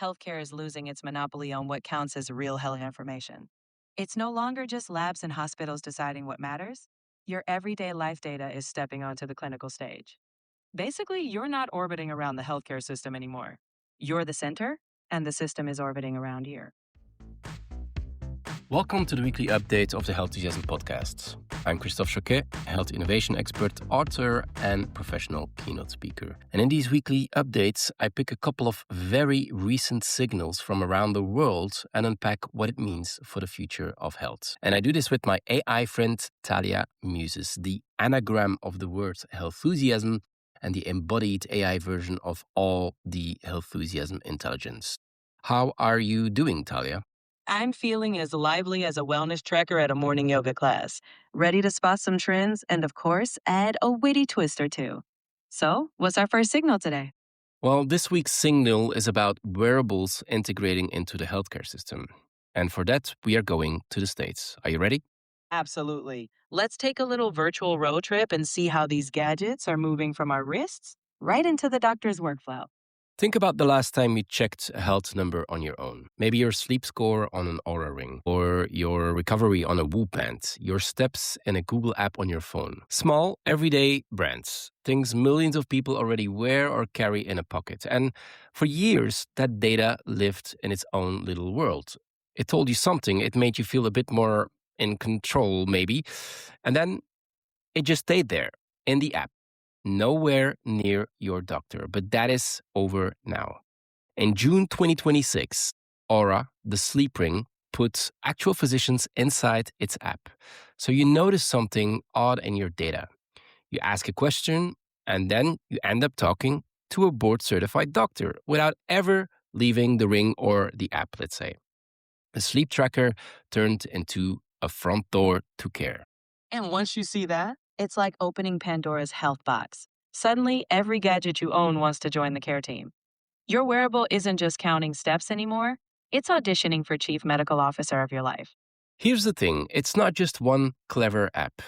healthcare is losing its monopoly on what counts as real health information. It's no longer just labs and hospitals deciding what matters. Your everyday life data is stepping onto the clinical stage. Basically, you're not orbiting around the healthcare system anymore. You're the center, and the system is orbiting around you. Welcome to the weekly update of the Healthusiasm podcast. I'm Christophe Jauquet, health innovation expert, author, and professional keynote speaker. And in these weekly updates, I pick a couple of very recent signals from around the world and unpack what it means for the future of health. And I do this with my AI friend, Thalia Muses, the anagram of the word Healthusiasm and the embodied AI version of all the Healthusiasm intelligence. How are you doing, Thalia? I'm feeling as lively as a wellness tracker at a morning yoga class, ready to spot some trends and, of course, add a witty twist or two. So, what's our first signal today? Well, this week's signal is about wearables integrating into the healthcare system. And for that, we are going to the States. Are you ready? Absolutely. Let's take a little virtual road trip and see how these gadgets are moving from our wrists right into the doctor's workflow. Think about the last time you checked a health number on your own. Maybe your sleep score on an Oura Ring, or your recovery on a Whoop band, your steps in a Google app on your phone. Small, everyday brands. Things millions of people already wear or carry in a pocket. And for years, that data lived in its own little world. It told you something. It made you feel a bit more in control, maybe. And then it just stayed there in the app. Nowhere near your doctor, but that is over now. In June 2026, Oura, the sleep ring, puts actual physicians inside its app. So you notice something odd in your data. You ask a question, and then you end up talking to a board-certified doctor without ever leaving the ring or the app, let's say. A sleep tracker turned into a front door to care. And once you see that, it's like opening Pandora's health box. Suddenly, every gadget you own wants to join the care team. Your wearable isn't just counting steps anymore, it's auditioning for chief medical officer of your life. Here's the thing, it's not just one clever app.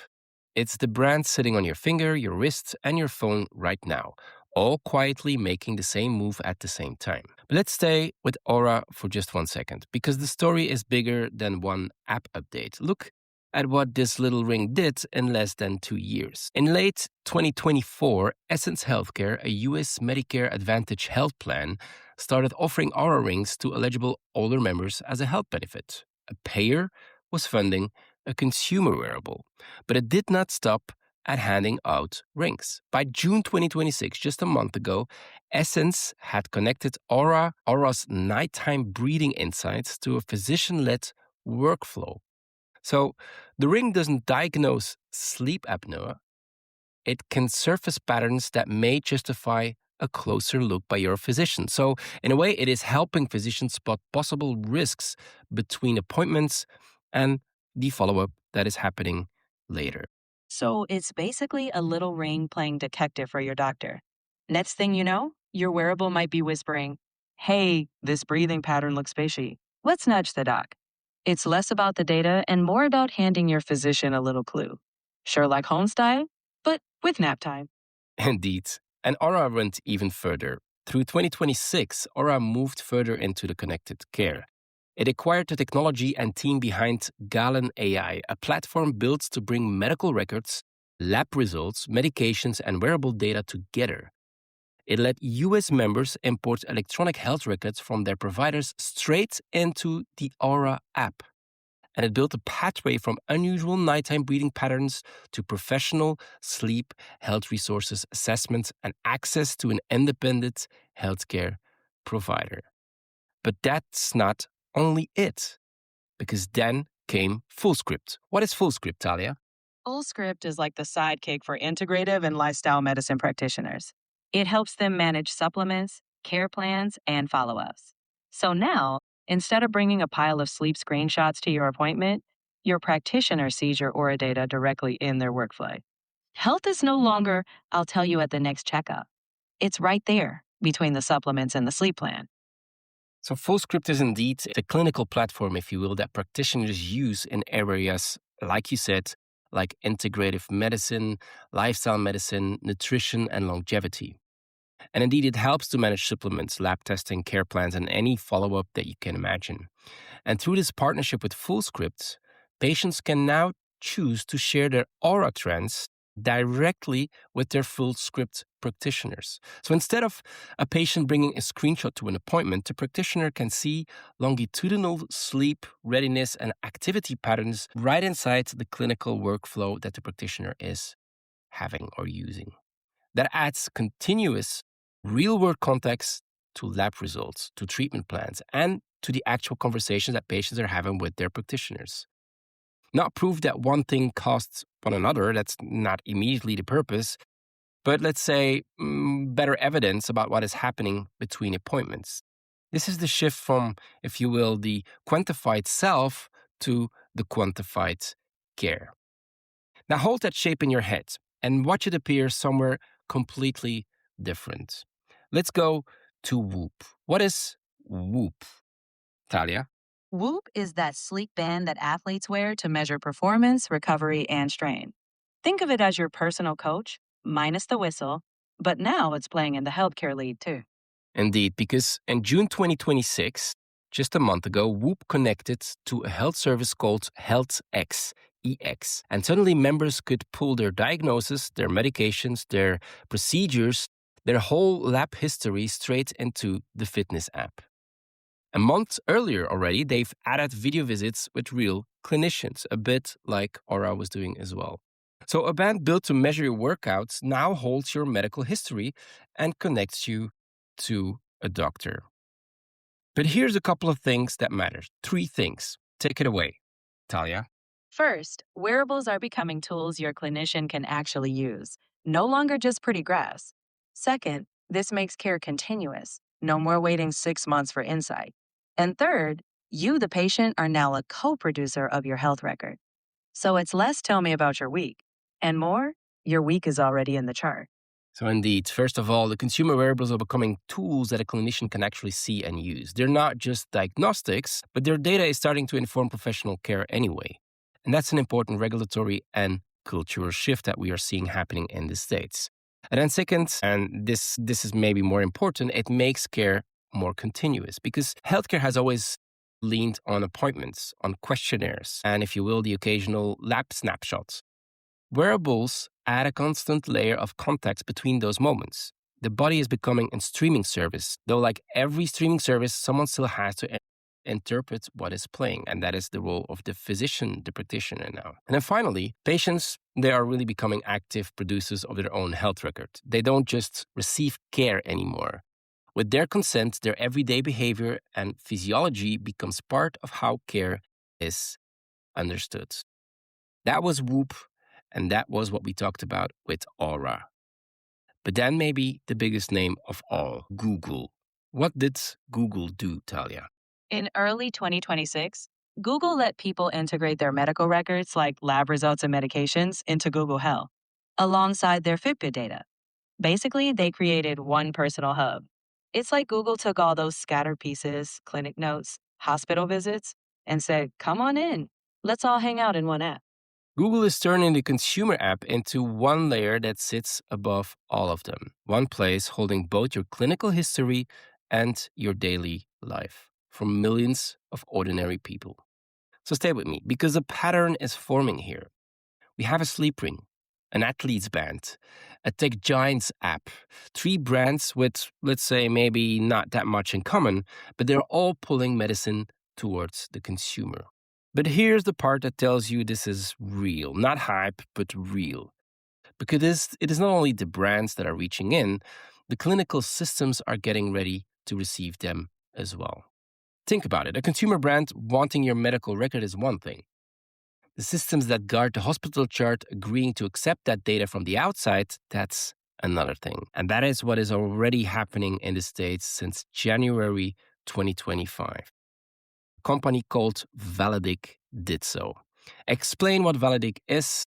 It's the brand sitting on your finger, your wrist, and your phone right now, all quietly making the same move at the same time. But let's stay with Oura for just 1 second, because the story is bigger than one app update. Look at what this little ring did in less than 2 years. In late 2024, Essence Healthcare, a US Medicare Advantage health plan, started offering Oura Rings to eligible older members as a health benefit. A payer was funding a consumer wearable, but it did not stop at handing out rings. By June 2026, just a month ago, Essence had connected Oura's nighttime breathing insights to a physician-led workflow. So the ring doesn't diagnose sleep apnea. It can surface patterns that may justify a closer look by your physician. So in a way, it is helping physicians spot possible risks between appointments and the follow-up that is happening later. So it's basically a little ring playing detective for your doctor. Next thing you know, your wearable might be whispering, "Hey, this breathing pattern looks fishy. Let's nudge the doc." It's less about the data and more about handing your physician a little clue. Sherlock Holmes style, but with nap time. Indeed. And Oura went even further. Through 2026, Oura moved further into the connected care. It acquired the technology and team behind Galen AI, a platform built to bring medical records, lab results, medications, and wearable data together. It let US members import electronic health records from their providers straight into the Oura app. And it built a pathway from unusual nighttime breathing patterns to professional sleep health resources assessment and access to an independent healthcare provider. But that's not only it, because then came Fullscript. What is Fullscript, Thalia? Fullscript is like the sidekick for integrative and lifestyle medicine practitioners. It helps them manage supplements, care plans, and follow-ups. So now, instead of bringing a pile of sleep screenshots to your appointment, your practitioner sees your Oura data directly in their workflow. Health is no longer, "I'll tell you at the next checkup." It's right there between the supplements and the sleep plan. So Fullscript is indeed the clinical platform, if you will, that practitioners use in areas, like you said, like integrative medicine, lifestyle medicine, nutrition, and longevity. And indeed, it helps to manage supplements, lab testing, care plans, and any follow up that you can imagine. And through this partnership with Fullscript, patients can now choose to share their Aura trends directly with their Fullscript practitioners. So instead of a patient bringing a screenshot to an appointment, the practitioner can see longitudinal sleep, readiness, and activity patterns right inside the clinical workflow that the practitioner is having or using. That adds continuous real world context to lab results, to treatment plans, and to the actual conversations that patients are having with their practitioners. Not proof that one thing costs one another, that's not immediately the purpose, but let's say better evidence about what is happening between appointments. This is the shift from, if you will, the quantified self to the quantified care. Now hold that shape in your head and watch it appear somewhere completely different. Let's go to Whoop. What is Whoop, Thalia? Whoop is that sleep band that athletes wear to measure performance, recovery, and strain. Think of it as your personal coach, minus the whistle, but now it's playing in the healthcare lead too. Indeed, because in June 2026, just a month ago, Whoop connected to a health service called HealthEx, EX, and suddenly members could pull their diagnosis, their medications, their procedures, their whole lab history straight into the fitness app. A month earlier already, they've added video visits with real clinicians, a bit like Aura was doing as well. So a band built to measure your workouts now holds your medical history and connects you to a doctor. But here's a couple of things that matter. 3 things. Take it away, Thalia. First, wearables are becoming tools your clinician can actually use, no longer just pretty graphs. Second, this makes care continuous, no more waiting 6 months for insight. And third, you, the patient, are now a co producer of your health record. So it's less tell me about your week, and more, your week is already in the chart. So indeed, first of all, the consumer wearables are becoming tools that a clinician can actually see and use. They're not just diagnostics, but their data is starting to inform professional care anyway. And that's an important regulatory and cultural shift that we are seeing happening in the States. And then second, and this is maybe more important, it makes care more continuous because healthcare has always leaned on appointments, on questionnaires, and if you will, the occasional lab snapshots. Wearables add a constant layer of context between those moments. The body is becoming a streaming service, though like every streaming service, someone still has to interpret what is playing, and that is the role of the physician, the practitioner now. And then finally, patients, they are really becoming active producers of their own health record. They don't just receive care anymore. With their consent, their everyday behavior and physiology becomes part of how care is understood. That was Whoop, and that was what we talked about with Aura. But then maybe the biggest name of all, Google. What did Google do, Thalia? In early 2026, Google let people integrate their medical records like lab results and medications into Google Health, alongside their Fitbit data. Basically, they created one personal hub. It's like Google took all those scattered pieces, clinic notes, hospital visits, and said, come on in. Let's all hang out in one app. Google is turning the consumer app into one layer that sits above all of them. One place holding both your clinical history and your daily life for millions of ordinary people. So stay with me because a pattern is forming here. We have a sleep ring, an athlete's band, a tech giants app, 3 brands with, let's say, maybe not that much in common, but they're all pulling medicine towards the consumer. But here's the part that tells you this is real, not hype, but real. Because it is not only the brands that are reaching in, the clinical systems are getting ready to receive them as well. Think about it. A consumer brand wanting your medical record is one thing. The systems that guard the hospital chart agreeing to accept that data from the outside, that's another thing. And that is what is already happening in the States since January 2025. Company called Validic did so. Explain what Validic is,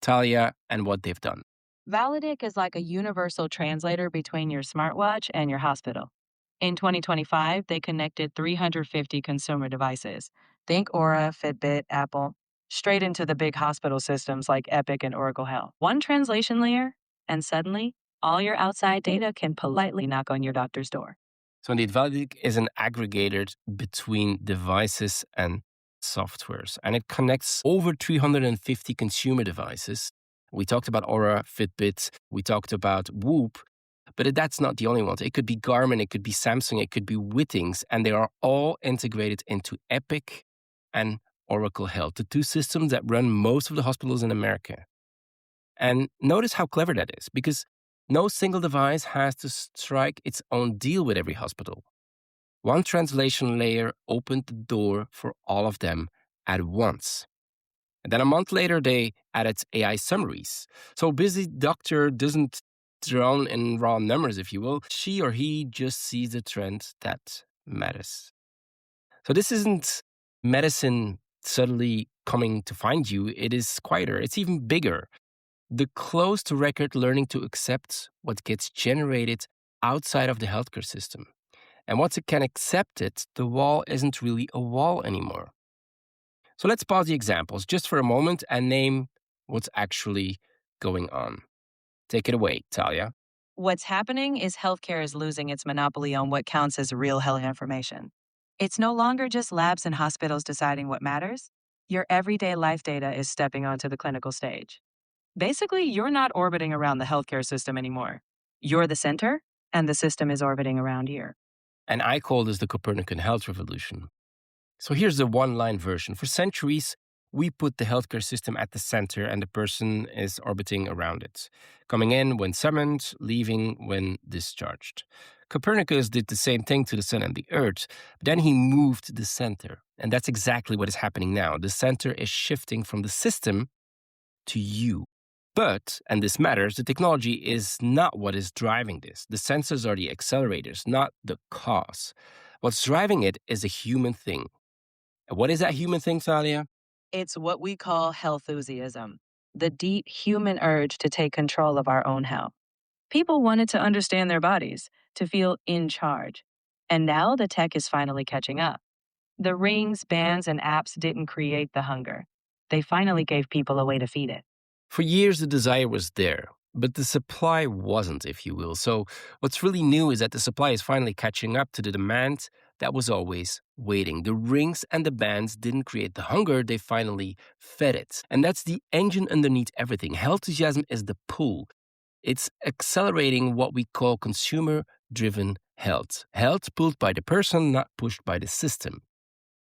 Thalia, and what they've done. Validic is like a universal translator between your smartwatch and your hospital. In 2025, they connected 350 consumer devices. Think Aura, Fitbit, Apple, straight into the big hospital systems like Epic and Oracle Health. One translation layer, and suddenly, all your outside data can politely knock on your doctor's door. So indeed, Validic is an aggregator between devices and softwares, and it connects over 350 consumer devices. We talked about Oura, Fitbit, we talked about Whoop, but that's not the only ones. It could be Garmin, it could be Samsung, it could be Wittings, and they are all integrated into Epic and Oracle Health, the two systems that run most of the hospitals in America. And notice how clever that is, because no single device has to strike its own deal with every hospital. One translation layer opened the door for all of them at once. And then a month later, they added AI summaries. So a busy doctor doesn't drown in raw numbers, if you will. She or he just sees the trend that matters. So this isn't medicine suddenly coming to find you. It is quieter. It's even bigger. The closed record learning to accept what gets generated outside of the healthcare system. And once it can accept it, the wall isn't really a wall anymore. So let's pause the examples just for a moment and name what's actually going on. Take it away, Thalia. What's happening is healthcare is losing its monopoly on what counts as real health information. It's no longer just labs and hospitals deciding what matters. Your everyday life data is stepping onto the clinical stage. Basically, you're not orbiting around the healthcare system anymore. You're the center, and the system is orbiting around you. And I call this the Copernican Health Revolution. So here's the one-line version. For centuries, we put the healthcare system at the center and the person is orbiting around it, coming in when summoned, leaving when discharged. Copernicus did the same thing to the sun and the earth, but then he moved the center. And that's exactly what is happening now. The center is shifting from the system to you. But, and this matters, the technology is not what is driving this. The sensors are the accelerators, not the cause. What's driving it is a human thing. And what is that human thing, Thalia? It's what we call healthusiasm, the deep human urge to take control of our own health. People wanted to understand their bodies, to feel in charge. And now the tech is finally catching up. The rings, bands, and apps didn't create the hunger. They finally gave people a way to feed it. For years, the desire was there, but the supply wasn't, if you will. So what's really new is that the supply is finally catching up to the demand that was always waiting. The rings and the bands didn't create the hunger, they finally fed it. And that's the engine underneath everything. Healthusiasm is the pull. It's accelerating what we call consumer-driven health. Health pulled by the person, not pushed by the system.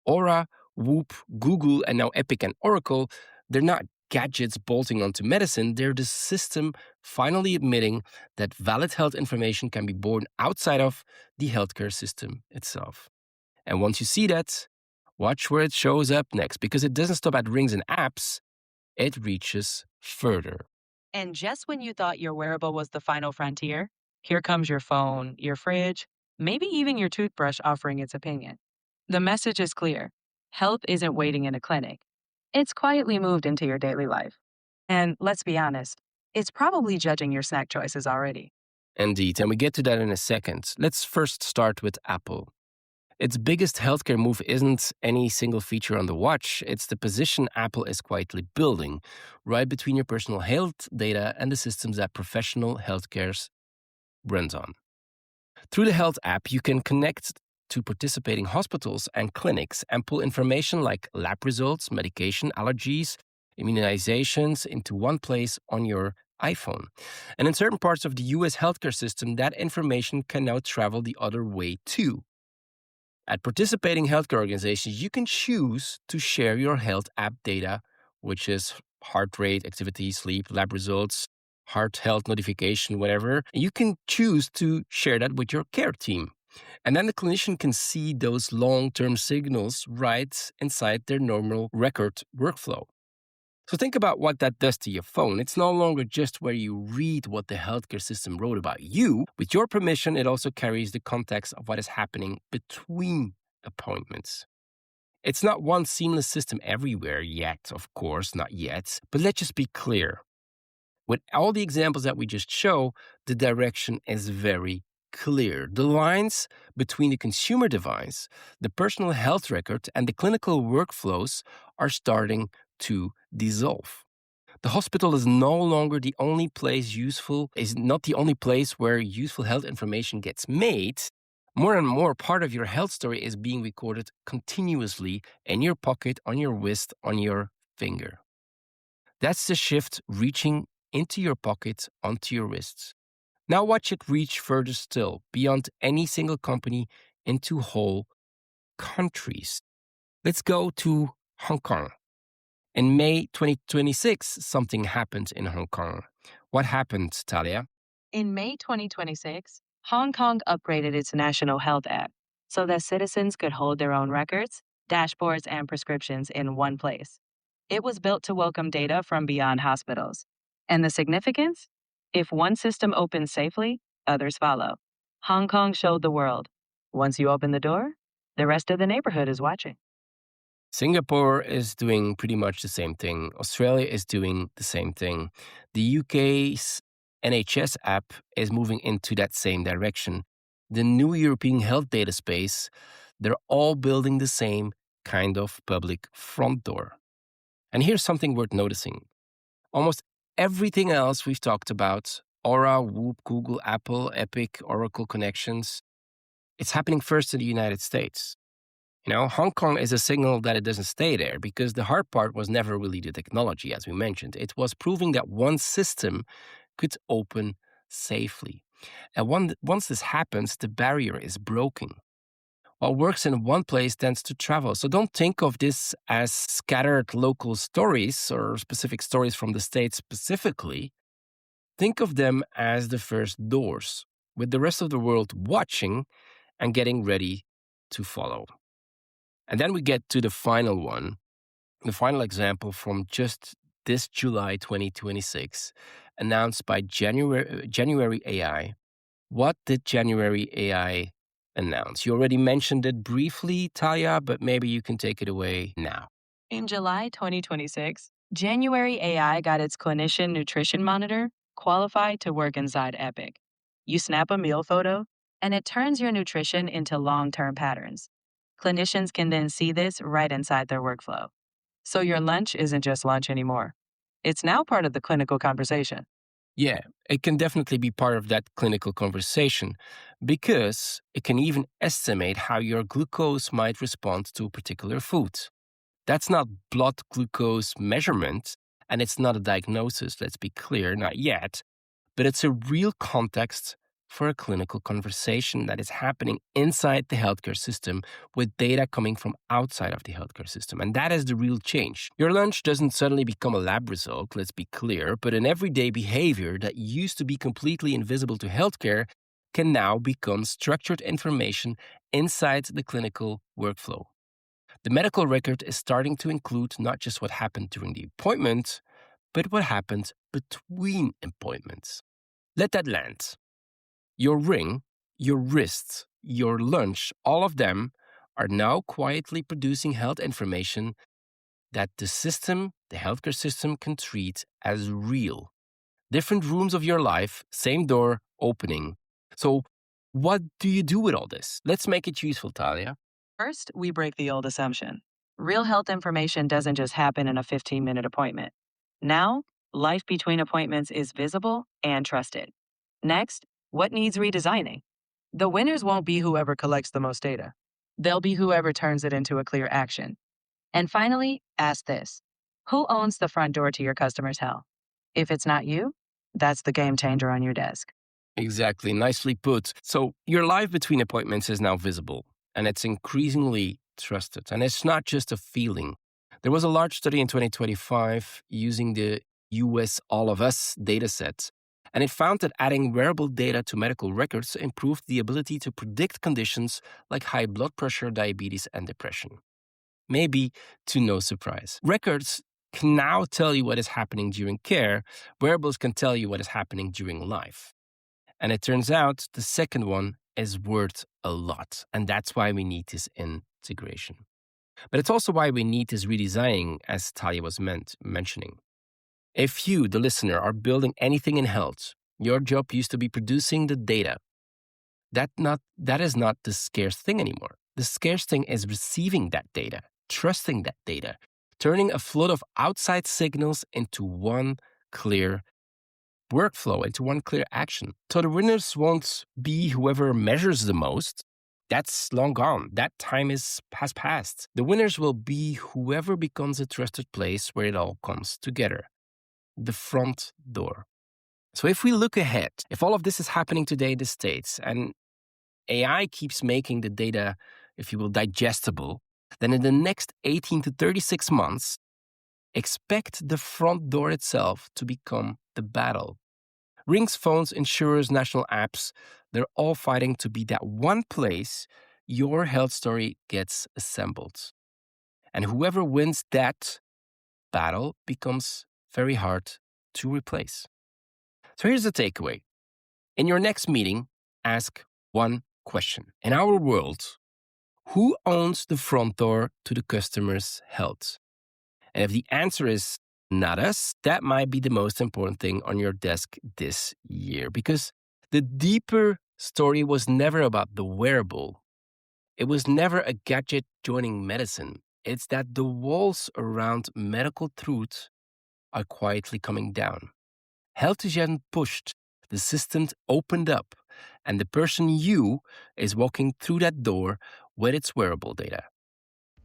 Oura, Whoop, Google, and now Epic and Oracle, they're not gadgets bolting onto medicine, they're the system finally admitting that valid health information can be born outside of the healthcare system itself. And once you see that, watch where it shows up next, because it doesn't stop at rings and apps, it reaches further. And just when you thought your wearable was the final frontier, here comes your phone, your fridge, maybe even your toothbrush offering its opinion. The message is clear. Health isn't waiting in a clinic. It's quietly moved into your daily life. And let's be honest, it's probably judging your snack choices already. Indeed, and we get to that in a second. Let's first start with Apple. Its biggest healthcare move isn't any single feature on the watch, it's the position Apple is quietly building, right between your personal health data and the systems that professional healthcare runs on. Through the Health app, you can connect to participating hospitals and clinics and pull information like lab results, medication, allergies, immunizations into one place on your iPhone. And in certain parts of the US healthcare system, that information can now travel the other way too. At participating healthcare organizations, you can choose to share your health app data, which is heart rate, activity, sleep, lab results, heart health notification, whatever. You can choose to share that with your care team. And then the clinician can see those long-term signals right inside their normal record workflow. So think about what that does to your phone. It's no longer just where you read what the healthcare system wrote about you. With your permission, it also carries the context of what is happening between appointments. It's not one seamless system everywhere yet, of course, not yet. But let's just be clear. With all the examples that we just show, the direction is very clear. The lines between the consumer device, the personal health record, and the clinical workflows are starting to dissolve. The hospital is no longer the only place is not the only place where useful health information gets made. More and more, part of your health story is being recorded continuously in your pocket, on your wrist, on your finger. That's the shift reaching into your pocket, onto your wrists. Now watch it reach further still, beyond any single company, into whole countries. Let's go to Hong Kong. In May 2026, something happened in Hong Kong. What happened, Thalia? In May 2026, Hong Kong upgraded its national health app so that citizens could hold their own records, dashboards, and prescriptions in one place. It was built to welcome data from beyond hospitals. And the significance? If one system opens safely, others follow. Hong Kong showed the world. Once you open the door, the rest of the neighborhood is watching. Singapore is doing pretty much the same thing. Australia is doing the same thing. The UK's NHS app is moving into that same direction. The new European health data space, they're all building the same kind of public front door. And here's something worth noticing. Almost everything else we've talked about, Aura, Whoop, Google, Apple, Epic, Oracle connections, it's happening first in the United States. Hong Kong is a signal that it doesn't stay there, because the hard part was never really the technology, as we mentioned. It was proving that one system could open safely. And once this happens, the barrier is broken. What works in one place tends to travel. So don't think of this as scattered local stories or specific stories from the States specifically. Think of them as the first doors, with the rest of the world watching and getting ready to follow. And then we get to the final one, the final example from just this July 2026, announced by January AI. What did January AI announce? You already mentioned it briefly, Thalia, but maybe you can take it away now. In July 2026, January AI got its clinician nutrition monitor qualified to work inside Epic. You snap a meal photo, and it turns your nutrition into long-term patterns. Clinicians can then see this right inside their workflow. So your lunch isn't just lunch anymore. It's now part of the clinical conversation. Yeah, it can definitely be part of that clinical conversation, because it can even estimate how your glucose might respond to a particular food. That's not blood glucose measurement, and it's not a diagnosis, let's be clear, not yet, but it's a real context for a clinical conversation that is happening inside the healthcare system with data coming from outside of the healthcare system. And that is the real change. Your lunch doesn't suddenly become a lab result, let's be clear, but an everyday behavior that used to be completely invisible to healthcare can now become structured information inside the clinical workflow. The medical record is starting to include not just what happened during the appointment, but what happened between appointments. Let that land. Your ring, your wrist, your lunch, all of them are now quietly producing health information that the healthcare system, can treat as real. Different rooms of your life, same door opening. So what do you do with all this? Let's make it useful, Thalia. First, we break the old assumption. Real health information doesn't just happen in a 15-minute appointment. Now, life between appointments is visible and trusted. Next, what needs redesigning? The winners won't be whoever collects the most data. They'll be whoever turns it into a clear action. And finally, ask this. Who owns the front door to your customer's health? If it's not you, that's the game changer on your desk. Exactly. Nicely put. So your life between appointments is now visible, and it's increasingly trusted. And it's not just a feeling. There was a large study in 2025 using the US All of Us dataset, and it found that adding wearable data to medical records improved the ability to predict conditions like high blood pressure, diabetes, and depression. Maybe to no surprise. Records can now tell you what is happening during care. Wearables can tell you what is happening during life. And it turns out the second one is worth a lot. And that's why we need this integration. But it's also why we need this redesigning, as Thalia was mentioning. If you, the listener, are building anything in health, your job used to be producing the data. That is not the scarce thing anymore. The scarce thing is receiving that data, trusting that data, turning a flood of outside signals into one clear workflow, into one clear action. So the winners won't be whoever measures the most. That's long gone. That time has passed. The winners will be whoever becomes a trusted place where it all comes together. The front door. So if we look ahead, if all of this is happening today in the States and AI keeps making the data, if you will, digestible, then in the next 18 to 36 months, expect the front door itself to become the battle. Rings, phones, insurers, national apps, they're all fighting to be that one place your health story gets assembled. And whoever wins that battle becomes very hard to replace. So here's the takeaway. In your next meeting, ask one question. In our world, who owns the front door to the customer's health? And if the answer is not us, that might be the most important thing on your desk this year, because the deeper story was never about the wearable. It was never a gadget joining medicine. It's that the walls around medical truth are quietly coming down. Healthusiasm pushed, the system opened up, and the person you is walking through that door with its wearable data.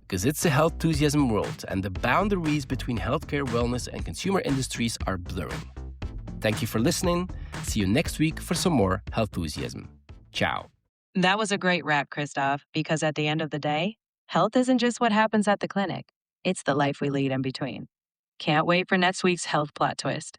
Because it's a healthusiasm world, and the boundaries between healthcare, wellness, and consumer industries are blurring. Thank you for listening. See you next week for some more Healthusiasm. Ciao. That was a great wrap, Christophe, because at the end of the day, health isn't just what happens at the clinic. It's the life we lead in between. Can't wait for next week's health plot twist.